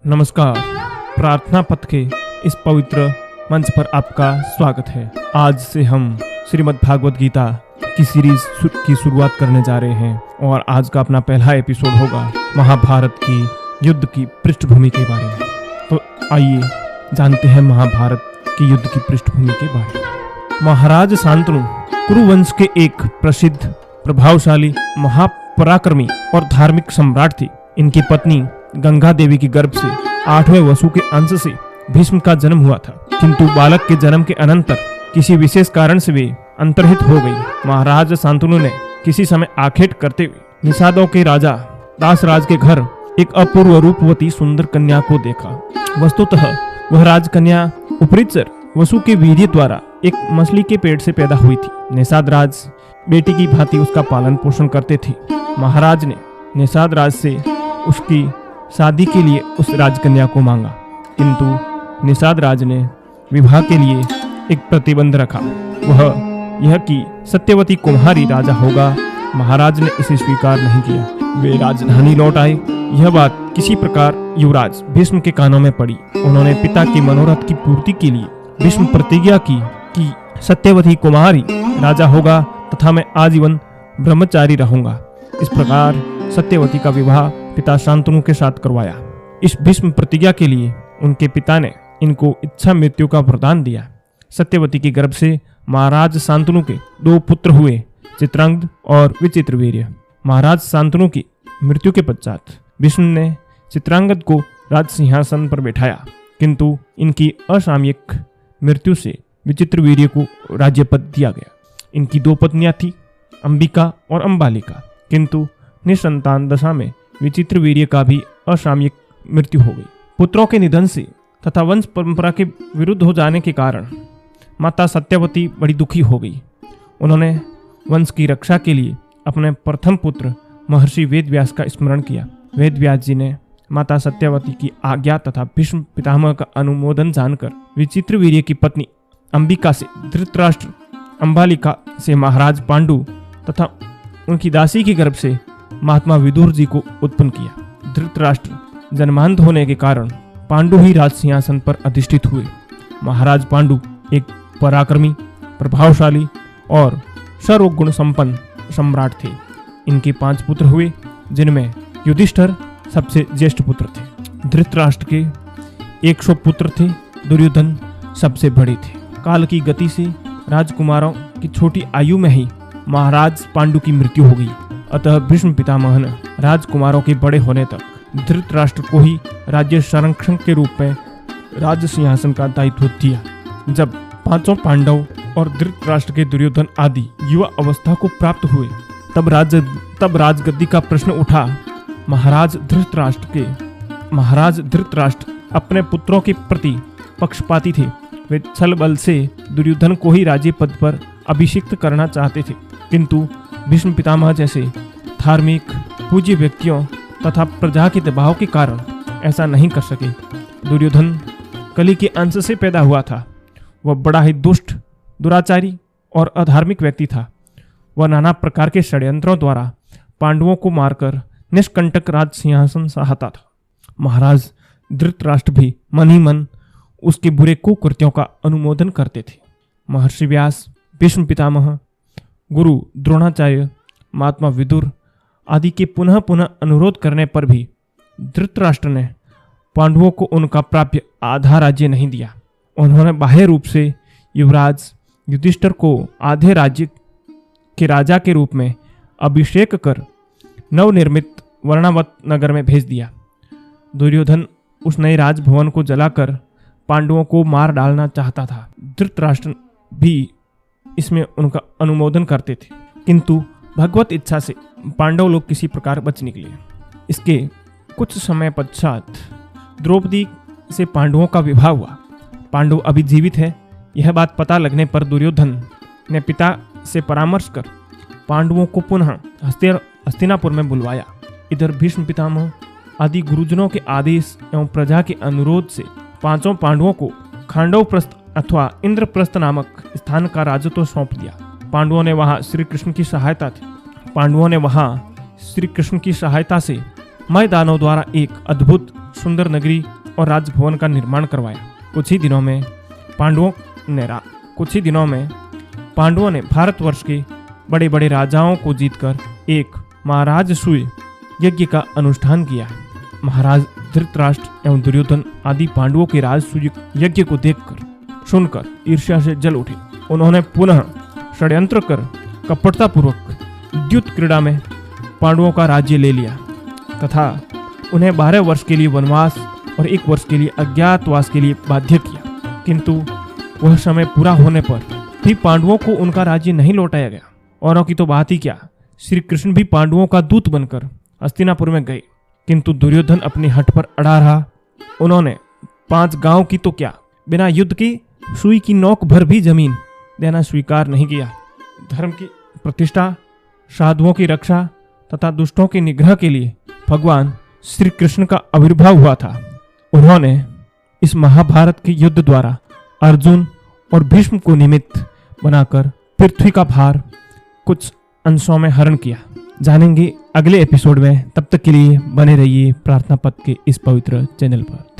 नमस्कार। प्रार्थना पथ के इस पवित्र मंच पर आपका स्वागत है। आज से हम श्रीमद् भागवत गीता की सीरीज की शुरुआत करने जा रहे हैं और आज का अपना पहला एपिसोड होगा महाभारत की युद्ध की पृष्ठभूमि के बारे में। तो आइए जानते हैं महाभारत की युद्ध की पृष्ठभूमि के बारे में। महाराज शांतनु कुरुवंश के एक प्रसिद्ध, प्रभावशाली, महापराक्रमी और धार्मिक सम्राट थे। इनकी पत्नी गंगा देवी की गर्भ से 8वें वसु के अंश से भीष्म का जन्म हुआ था, किंतु बालक के जन्म के अनंतर किसी विशेष कारण से वे अंतर्हित हो गई। महाराज शांतनु ने किसी समय आखेट करते हुए निषादों के राजा दासराज के घर एक अपूर्व रूपवती सुंदर कन्या को देखा। वस्तुतः वह राजकन्या उपरिचर वसु के वीर्य द्वारा एक मछली के पेट से पैदा हुई थी। निषाद राज बेटी की भांति उसका पालन पोषण करते थे। महाराज ने निषाद राज से उसकी शादी के लिए उस राजकन्या को मांगा, किंतु निषाद राज ने विवाह के लिए एक प्रतिबंध रखा, वह यह कि सत्यवती कुम्हारी राजा होगा। महाराज ने इसे स्वीकार नहीं किया। वे राजधानी लौट आए। यह बात किसी प्रकार युवराज भीष्म के कानों में पड़ी। उन्होंने पिता के मनोरथ की पूर्ति के लिए भीष्म प्रतिज्ञा की कि सत्यवती कुमारी राजा होगा तथा मैं आजीवन ब्रह्मचारी रहूंगा। इस प्रकार सत्यवती का विवाह पिता शांतनु के साथ करवाया। इस भीष्म प्रतिज्ञा के लिए उनके पिता ने इनको इच्छा मृत्यु का वरदान दिया। सत्यवती के गर्भ से महाराज शांतनु के 2 पुत्र हुए, चित्रांगद और विचित्रवीर्य। महाराज शांतनु की मृत्यु के पश्चात भीष्म ने चित्रांगद को राज सिंहासन पर बैठाया, किंतु इनकी असामयिक मृत्यु से विचित्रवीर्य को राज्यपद दिया गया। इनकी 2 पत्नियां थी, अंबिका और अंबालिका, किंतु निसंतान दशा में विचित्रवीर्य का भी असामयिक मृत्यु हो गई। पुत्रों के निधन से तथा वंश परंपरा के विरुद्ध हो जाने के कारण माता सत्यवती बड़ी दुखी हो गई। उन्होंने वंश की रक्षा के लिए अपने प्रथम पुत्र महर्षि वेदव्यास का स्मरण किया। वेदव्यास जी ने माता सत्यवती की आज्ञा तथा भीष्म पितामह का अनुमोदन जानकर विचित्रवीर्य की पत्नी अंबिका से धृतराष्ट्र, अंबालिका से महाराज पांडु तथा उनकी दासी के गर्भ से महात्मा विदुर जी को उत्पन्न किया। धृतराष्ट्र जन्मांध होने के कारण पांडु ही राज सिंहासन पर अधिष्ठित हुए। महाराज पांडु एक पराक्रमी, प्रभावशाली और सर्वगुण संपन्न सम्राट थे। इनके 5 पुत्र हुए, जिनमें युधिष्ठिर सबसे ज्येष्ठ पुत्र थे। धृतराष्ट्र के 100 पुत्र थे। दुर्योधन सबसे बड़े थे। काल की गति से राजकुमारों की छोटी आयु में ही महाराज पांडु की मृत्यु हो गई। अतः भीष्म पितामह ने राजकुमारों के बड़े होने तक धृतराष्ट्र को ही राज्य संरक्षक के रूप में राज सिंहासन का दायित्व दिया। जब 5 पांडव और धृतराष्ट्र के दुर्योधन आदि युवा अवस्था को प्राप्त हुए, तब राजगद्दी का प्रश्न उठा। महाराज धृतराष्ट्र अपने पुत्रों के प्रति पक्षपाती थे। वे छल बल से दुर्योधन को ही राज्य पद पर अभिषिक्त करना चाहते थे, किंतु भीष्म पितामह जैसे धार्मिक, पूज्य व्यक्तियों तथा प्रजा के दबाव के कारण ऐसा नहीं कर सके। दुर्योधन कली के अंश से पैदा हुआ था। वह बड़ा ही दुष्ट, दुराचारी और अधार्मिक व्यक्ति था। वह नाना प्रकार के षड्यंत्रों द्वारा पांडवों को मारकर निष्कंटक राज सिंहासन चाहता था। महाराज धृतराष्ट्र भी मन ही मन उसके बुरे कुकृत्यों का अनुमोदन करते थे। महर्षि व्यास, भीष्म पितामह, गुरु द्रोणाचार्य, महात्मा विदुर आदि के पुनः पुनः अनुरोध करने पर भी धृतराष्ट्र ने पांडवों को उनका प्राप्य आधा राज्य नहीं दिया। उन्होंने बाह्य रूप से युवराज युधिष्ठिर को आधे राज्य के राजा के रूप में अभिषेक कर नवनिर्मित वर्णावत नगर में भेज दिया। दुर्योधन उस नए राजभवन को जलाकर पांडवों को मार डालना चाहता था। धृतराष्ट्र भी इसमें उनका अनुमोदन करते थे, किंतु भगवत इच्छा से पांडव लोग किसी प्रकार बच निकले। इसके कुछ समय पश्चात द्रौपदी से पांडवों का विवाह हुआ। पांडव अभी जीवित है, यह बात पता लगने पर दुर्योधन ने पिता से परामर्श कर पांडवों को पुनः हस्तिनापुर में बुलवाया। इधर भीष्म पितामह आदि गुरुजनों के आदेश एवं प्रजा के अनुरोध से 5 पांडवों को खांडवप्रस्थ अथवा इंद्रप्रस्थ नामक स्थान का राजत्व सौंप दिया। पांडवों ने वहां श्री कृष्ण की सहायता से मय दानव द्वारा एक अद्भुत सुंदर नगरी और राजभवन का निर्माण करवाया। कुछ ही दिनों में पांडवों ने भारतवर्ष के बड़े बड़े राजाओं को जीतकर एक महाराजसूय यज्ञ का अनुष्ठान किया। महाराज धृतराष्ट्र एवं दुर्योधन आदि पांडवों के राजसूय यज्ञ को देखकर सुनकर ईर्ष्या से जल उठे। उन्होंने पुनः षड्यंत्र कर कपटतापूर्वक द्युत क्रीड़ा में पांडवों का राज्य ले लिया तथा उन्हें 12 वर्ष के लिए वनवास और 1 वर्ष के लिए अज्ञातवास के लिए बाध्य किया। किंतु वह समय पूरा होने पर भी पांडवों को उनका राज्य नहीं लौटाया गया। औरों की तो बात ही क्या, श्री कृष्ण भी पांडवों का दूत बनकर हस्तिनापुर में गए, किंतु दुर्योधन अपनी हट पर अड़ा रहा। उन्होंने 5 गांव की तो क्या, बिना युद्ध की सुई की नोक भर भी जमीन देना स्वीकार नहीं किया। धर्म की प्रतिष्ठा, साधुओं की रक्षा तथा दुष्टों के निग्रह के लिए भगवान श्री कृष्ण का आविर्भाव हुआ था। उन्होंने इस महाभारत के युद्ध द्वारा अर्जुन और भीष्म को निमित्त बनाकर पृथ्वी का भार कुछ अंशों में हरण किया। जानेंगे अगले एपिसोड में। तब तक के लिए बने रहिए प्रार्थना पथ के इस पवित्र चैनल पर। धन्यवाद।